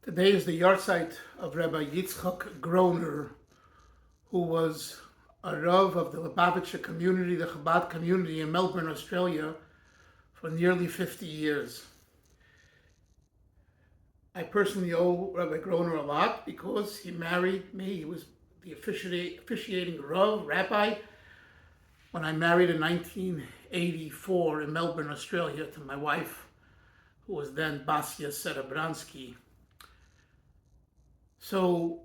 Today is the yahrzeit of Rabbi Yitzchak Groner, who was a Rav of the Lubavitcher community, the Chabad community in Melbourne, Australia, for nearly 50 years. I personally owe Rabbi Groner a lot because he married me. He was the officiating rabbi, when I married in 1984 in Melbourne, Australia, to my wife, who was then Basia Serebransky. So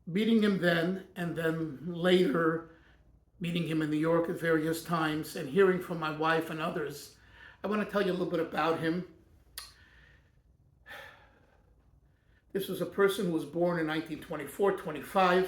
meeting him then, and then later meeting him in New York at various times, and hearing from my wife and others, I want to tell you a little bit about him. This was a person who was born in 1924-25,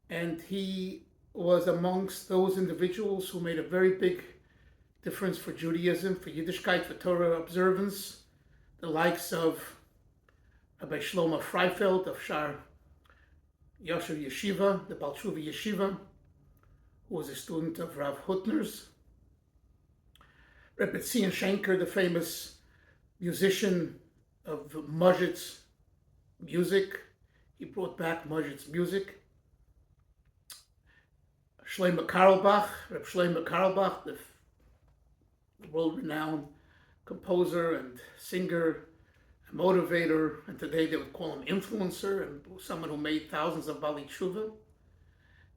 and he was amongst those individuals who made a very big difference for Judaism, for Yiddishkeit, for Torah observance, the likes of Rabbi Shlomo Freifeld of Shar Yosher Yeshiva, the Balshuva Yeshiva, who was a student of Rav Hutner's. Rebbe Tzion Schenker, the famous musician of Mozart's music. He brought back Mozart's music. Shlomo Carlebach, Reb Shlomo Carlebach, the world-renowned composer and singer, motivator, and today they would call him influencer, and someone who made thousands of Bali Tshuva,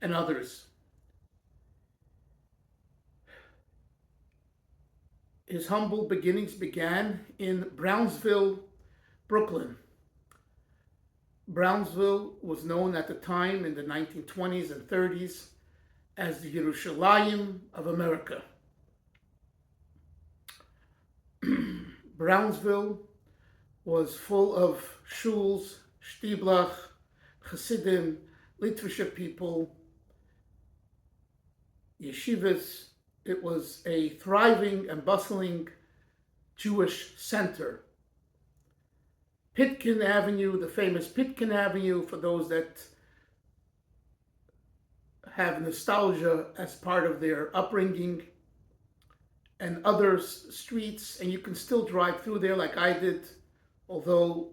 and others. His humble beginnings began in Brownsville, Brooklyn. Brownsville was known at the time in the 1920s and 30s as the Yerushalayim of America. Brownsville was full of shuls, shtiblach, Chasidim, Litvischer people, yeshivas. It was a thriving and bustling Jewish center. Pitkin Avenue, the famous Pitkin Avenue, for those that have nostalgia as part of their upbringing, and other streets, and you can still drive through there like I did, although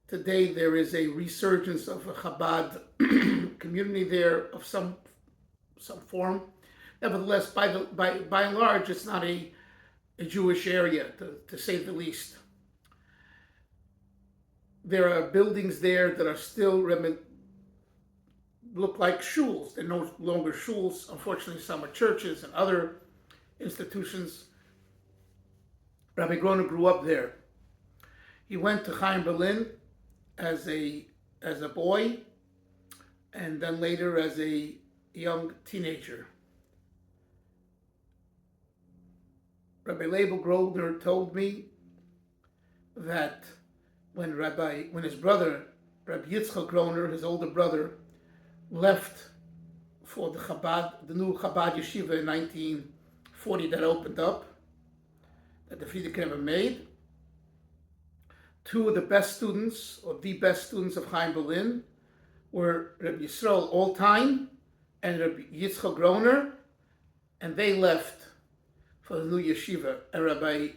today there is a resurgence of a Chabad community there of some form. Nevertheless, by and large, it's not a Jewish area, to say the least. There are buildings there that are still look like shuls. They're no longer shuls. Unfortunately, some are churches and other institutions. Rabbi Groner grew up there. He went to Chaim Berlin as a boy, and then later as a young teenager. Rabbi Label Groner told me that when his brother, Rabbi Yitzchak Groner, his older brother, left for the new Chabad Yeshiva in 1940 that opened up, that the Frierdiker Rebbe made, two of the best students, or the best students of Chaim Berlin, were Rabbi Yisrael Alltime and Rabbi Yitzchak Groner, and they left for the new yeshiva. And Rabbi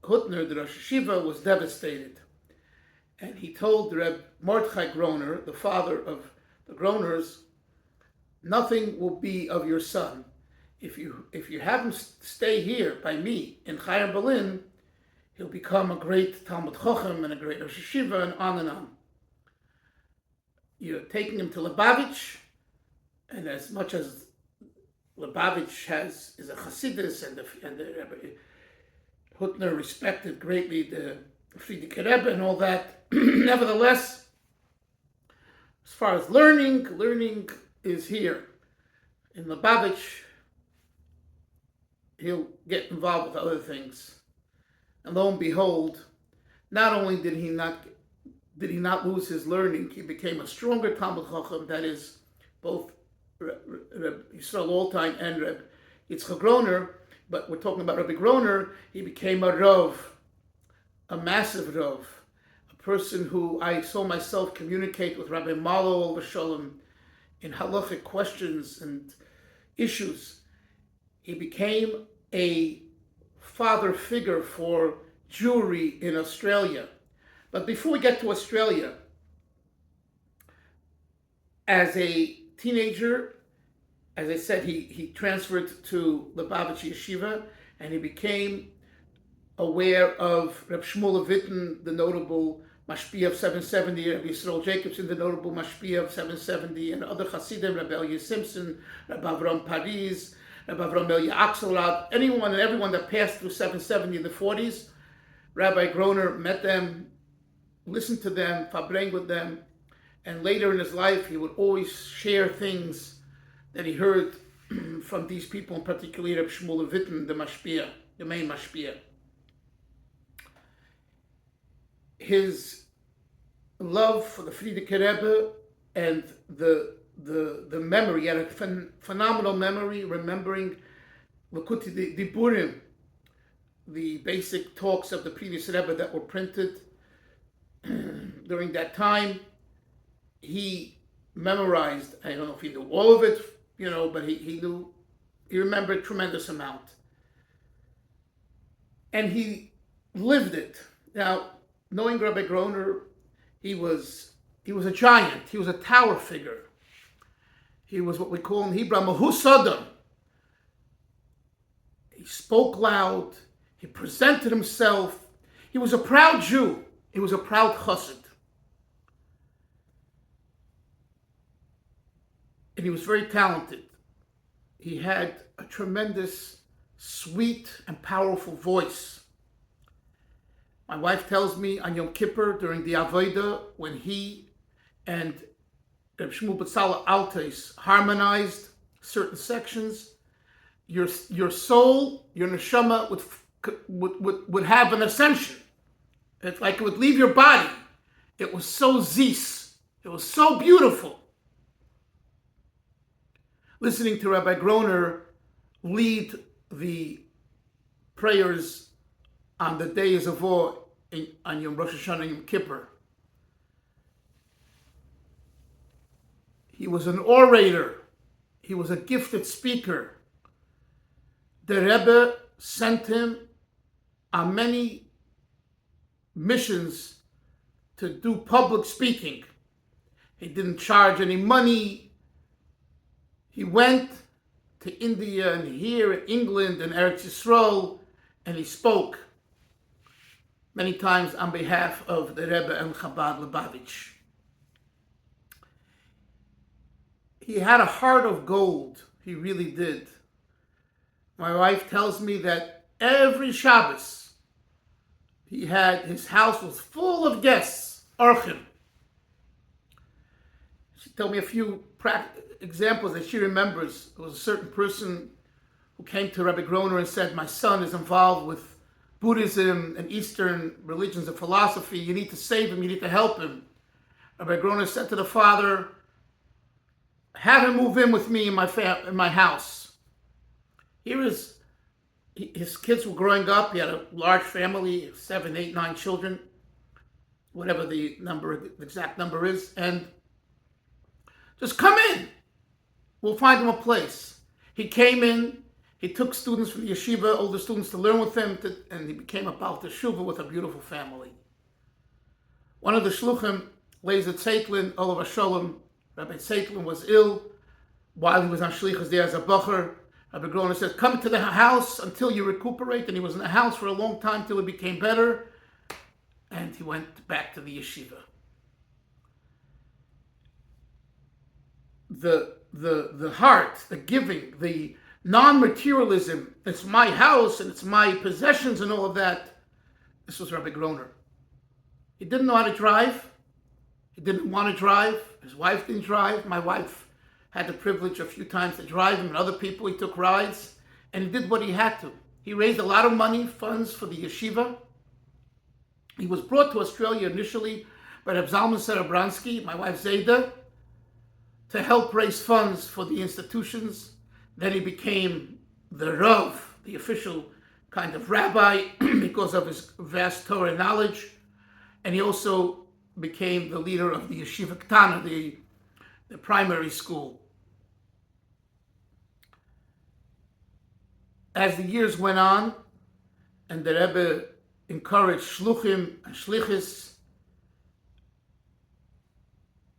Hutner, the Rosh Yeshiva, was devastated. And he told Reb Mordechai Groner, the father of the Groners, nothing will be of your son. If you have him stay here by me in Chaim Berlin, he'll become a great Talmud Chochem and a great Rosh Yeshiva, and on and on. You're taking him to Lubavitch, and as much as Lubavitch is a Chasidus, and the Rebbe Hutner respected greatly the Frierdiker Rebbe and all that, nevertheless, as far as learning is here. In Lubavitch, he'll get involved with other things. And lo and behold, not only did he not lose his learning, he became a stronger Talmud Chacham, that is, both Reb Yisrael Alltime and Reb Yitzchak Groner, but we're talking about Rabbi Groner. He became a Rav, a massive Rav, a person who I saw myself communicate with Rabbi Malo Olav Shalom in halachic questions and issues. He became a father figure for Jewry in Australia. But before we get to Australia, as a teenager, as I said, he transferred to Lubavitcher Yeshiva, and he became aware of Reb Shmuel Witten, the notable Mashpia of 770, Rabbi Yisrael Jacobson, the notable Mashpia of 770, and other Chassidim, Rabbi Eliezer Simpson, Rabbi Avram Paris, Rabbi Avram Elia Axelrod, anyone and everyone that passed through 770 in the 40s. Rabbi Groner met them, listened to them, farbrengens with them, and later in his life he would always share things that he heard from these people, and particularly Reb Shmuel Witten, the Mashpia, the main Mashpia. His love for the Frierdiker Rebbe and the memory, he had a phenomenal memory, remembering Likuti Diburim, the basic talks of the previous Rebbe that were printed during that time. He memorized, I don't know if he knew all of it, but he remembered a tremendous amount. And he lived it. Now, knowing Rabbi Groner, he was a giant. He was a tower figure. He was what we call in Hebrew, Mahus Adam. He spoke loud. He presented himself. He was a proud Jew. He was a proud Chasid. And he was very talented. He had a tremendous, sweet, and powerful voice. My wife tells me on Yom Kippur during the Avodah, when he and Reb Shmuel Betzalel Altes harmonized certain sections, your soul, your neshama would have an ascension. It's like it would leave your body. It was so zis. It was so beautiful. Listening to Rabbi Groner lead the prayers on the days of awe on Yom Rosh Hashanah and Yom Kippur. He was an orator. He was a gifted speaker. The Rebbe sent him on many missions to do public speaking. He didn't charge any money. He went to India and here in England and Eretz Yisrael, and he spoke many times on behalf of the Rebbe and Chabad-Lubavitcher. He had a heart of gold. He really did. My wife tells me that every Shabbos, his house was full of guests, orchim. She told me a few examples that she remembers. There was a certain person who came to Rabbi Groner and said, "My son is involved with Buddhism and Eastern religions and philosophy. You need to save him. You need to help him." Rabbi Groner said to the father, "Have him move in with me in my house." His kids were growing up. He had a large family, 7, 8, 9 children, whatever the exact number is, and just come in. We'll find him a place. He came in. He took students from the yeshiva, older students, to learn with him, and he became a Baal Teshuvah with a beautiful family. One of the shluchim, Lezer Zeitlin, Olav Shalom, Rabbi Zeitlin was ill while he was on shlichus there as a bacher. Rabbi Groner said, "Come to the house until you recuperate," and he was in the house for a long time till he became better, and he went back to the yeshiva. The heart, the giving, the non-materialism, it's my house and it's my possessions and all of that. This was Rabbi Groner. He didn't know how to drive. He didn't want to drive. His wife didn't drive. My wife had the privilege a few times to drive him and other people. He took rides and he did what he had to. He raised a lot of money, funds for the yeshiva. He was brought to Australia initially by Reb Zalman Sarabransky, my wife Zayda, to help raise funds for the institutions. Then he became the Rav, the official kind of rabbi, because of his vast Torah knowledge. And he also became the leader of the Yeshiva Ktana, the primary school. As the years went on, and the Rebbe encouraged shluchim and shlichis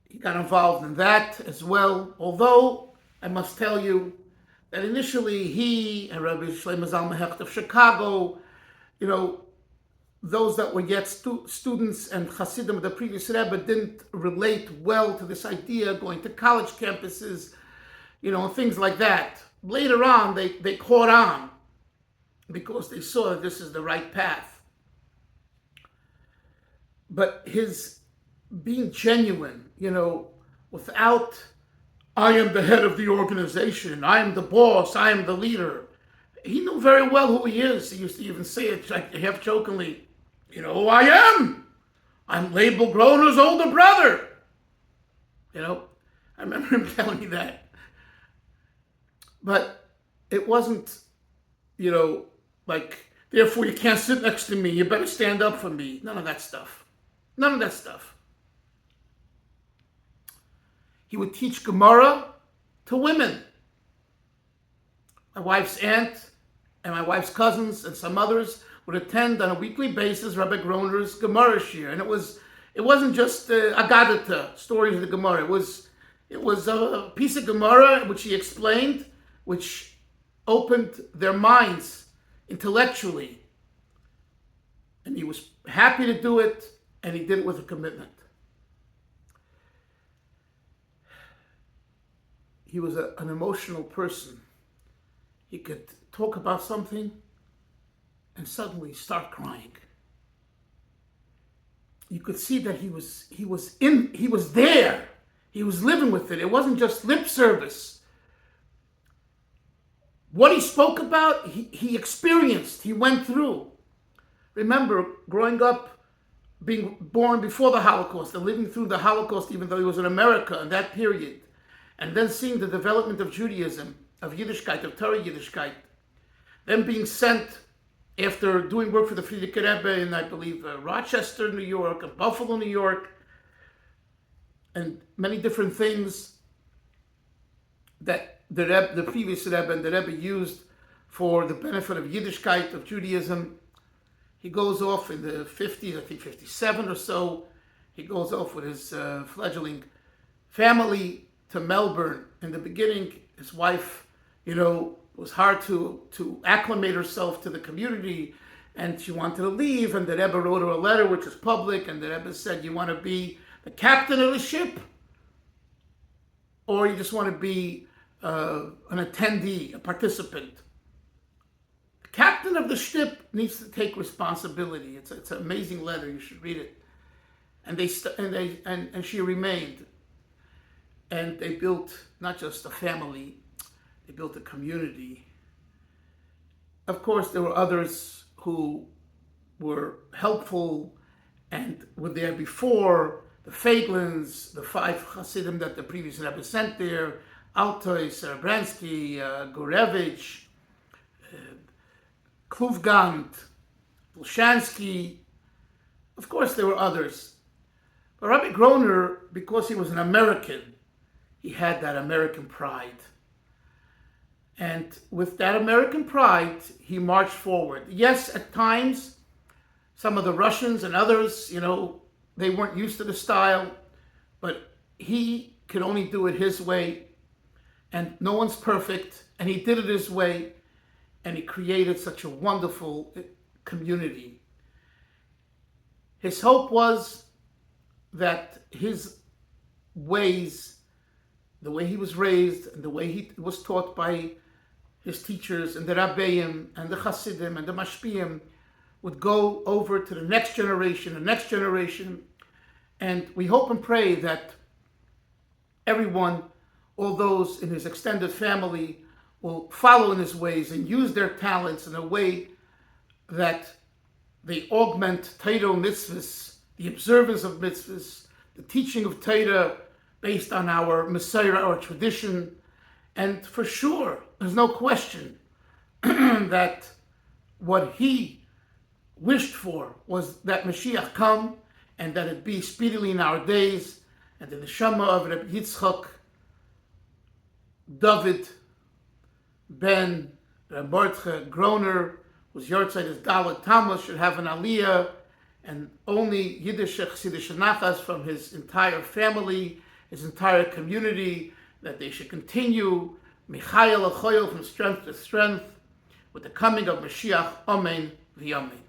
He got involved in that as well. Although, I must tell you that initially he and Rabbi Shlomo Zalman Hecht of Chicago, those that were yet students and Chasidim of the previous Rebbe didn't relate well to this idea of going to college campuses, and things like that. Later on, they caught on because they saw that this is the right path. But his being genuine, without, I am the head of the organization, I am the boss, I am the leader. He knew very well who he is. He used to even say it half jokingly, you know who I am? I'm Label Groner's older brother. I remember him telling me that. But it wasn't, therefore you can't sit next to me, you better stand up for me. None of that stuff. None of that stuff. He would teach Gemara to women. My wife's aunt and my wife's cousins and some others would attend on a weekly basis Rabbi Groner's Gemara Shir. And it wasn't just Agadata, stories of the Gemara. It was a piece of Gemara which he explained, which opened their minds intellectually. And he was happy to do it, and he did it with a commitment. He was an emotional person. He could talk about something and suddenly start crying. You could see that he was there. He was living with it. It wasn't just lip service. What he spoke about, he experienced, he went through. Remember, growing up, being born before the Holocaust and living through the Holocaust, even though he was in America in that period, and then seeing the development of Judaism, of Yiddishkeit, of Torah Yiddishkeit, then being sent after doing work for the Frierdiker Rebbe in, I believe, Rochester, New York, and Buffalo, New York, and many different things that the previous Rebbe and the Rebbe used for the benefit of Yiddishkeit, of Judaism. He goes off in the 50s, I think 57 or so. He goes off with his fledgling family to Melbourne. In the beginning, his wife, it was hard to acclimate herself to the community, and she wanted to leave, and the Rebbe wrote her a letter, which was public, and the Rebbe said, you want to be the captain of the ship, or you just want to be an attendee, a participant? The captain of the ship needs to take responsibility. It's an amazing letter. You should read it. And she remained, and they built not just a family. They built a community. Of course, there were others who were helpful and were there before. The Faglins, the 5 Chasidim that the previous Rebbe sent there, Altoy, Sarabransky, Gurevich, Kluvgant, Volshansky. Of course, there were others. But Rabbi Groner, because he was an American, he had that American pride. And with that American pride, he marched forward. Yes, at times, some of the Russians and others, they weren't used to the style, but he could only do it his way. And no one's perfect, and he did it his way, and he created such a wonderful community. His hope was that his ways, the way he was raised, and the way he was taught by his teachers, and the Rabbeim, and the Chasidim, and the Mashpia, would go over to the next generation, and we hope and pray that everyone, all those in his extended family, will follow in his ways and use their talents in a way that they augment Torah mitzvahs, the observance of mitzvahs, the teaching of Torah based on our Messiah, our tradition. And for sure, there's no question that what he wished for was that Mashiach come and that it be speedily in our days, and the neshama of Rabbi Yitzchak David ben Mordechai Groner, whose yahrzeit is Dalet Tammuz, should have an aliyah, and only Yiddish Chasidische nachas from his entire family his entire community, that they should continue Michayel Achoyel from strength to strength with the coming of Mashiach. Amen v'yamen.